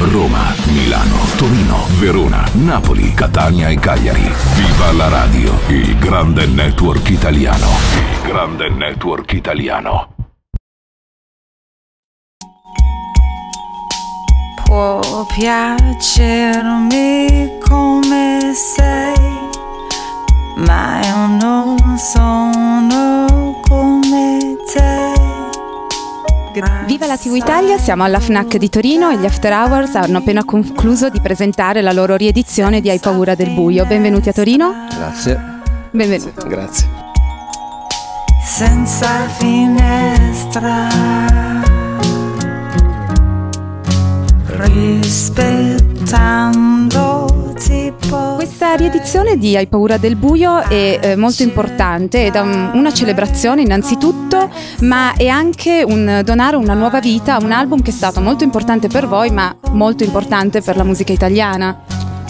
Roma, Milano, Torino, Verona, Napoli, Catania e Cagliari. Viva la radio, il grande network italiano. Il grande network italiano. Può piacermi come sei, ma io non sono come te. Viva la TV Italia, siamo alla FNAC di Torino e gli After Hours hanno appena concluso di presentare la loro riedizione di Hai paura del buio. Benvenuti a Torino. Grazie. Benvenuti. Grazie. Senza finestra, rispettandoti poi. Questa riedizione di Hai paura del buio è molto importante, è una celebrazione innanzitutto, ma è anche un donare una nuova vita a un album che è stato molto importante per voi, ma molto importante per la musica italiana.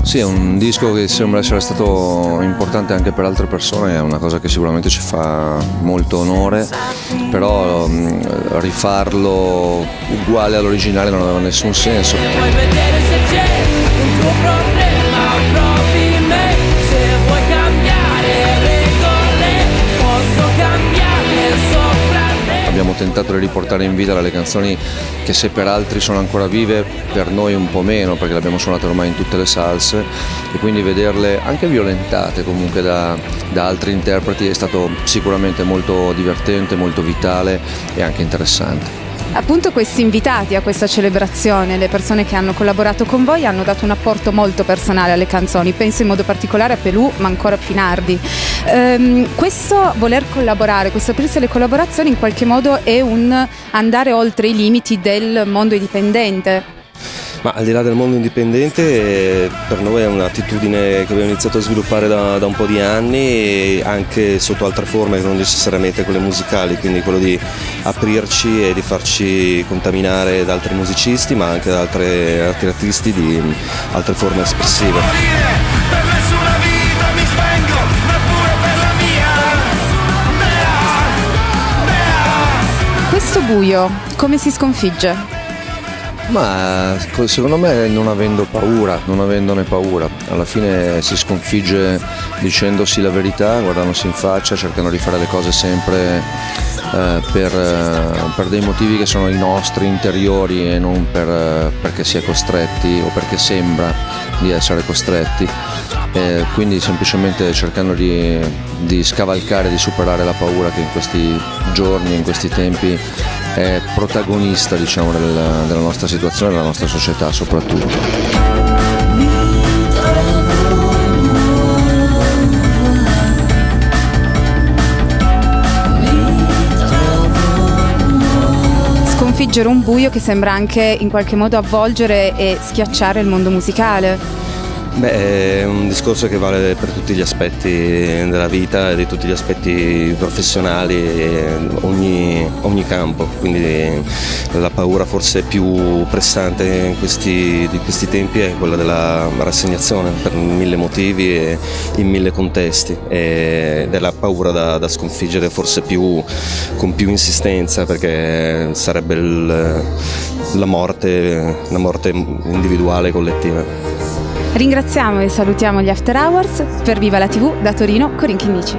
Sì, è un disco che sembra essere stato importante anche per altre persone, è una cosa che sicuramente ci fa molto onore, però rifarlo uguale all'originale non aveva nessun senso. Vuoi vedere se c'è un tuo problema, provi me, se vuoi cambiare regole, posso cambiarle sopra te. Abbiamo tentato di riportare in vita le canzoni che se per altri sono ancora vive, per noi un po' meno, perché le abbiamo suonate ormai in tutte le salse, e quindi vederle anche violentate comunque da altri interpreti è stato sicuramente molto divertente, molto vitale e anche interessante. Appunto questi invitati a questa celebrazione, le persone che hanno collaborato con voi hanno dato un apporto molto personale alle canzoni, penso in modo particolare a Pelù, ma ancora a Finardi. Questo voler collaborare, questo aprirsi alle collaborazioni in qualche modo è un andare oltre i limiti del mondo indipendente. Ma al di là del mondo indipendente, per noi è un'attitudine che abbiamo iniziato a sviluppare da un po' di anni, anche sotto altre forme che non necessariamente quelle musicali, quindi quello di aprirci e di farci contaminare da altri musicisti, ma anche da altri artisti di altre forme espressive. Questo buio come si sconfigge? Ma secondo me non avendone paura, alla fine si sconfigge dicendosi la verità, guardandosi in faccia, cercando di fare le cose sempre per dei motivi che sono i nostri interiori e non perché si è costretti o perché sembra di essere costretti. Quindi semplicemente cercando di scavalcare, di superare la paura che in questi giorni, in questi tempi è protagonista, diciamo, della nostra situazione, della nostra società soprattutto. Sconfiggere un buio che sembra anche in qualche modo avvolgere e schiacciare il mondo musicale. Beh, è un discorso che vale per tutti gli aspetti della vita e di tutti gli aspetti professionali, ogni campo, quindi la paura forse più pressante di questi tempi è quella della rassegnazione per mille motivi e in mille contesti, ed è la paura da sconfiggere forse con più insistenza, perché sarebbe la morte individuale e collettiva. Ringraziamo e salutiamo gli After Hours. Per Viva la TV da Torino, Corinne Chinnici.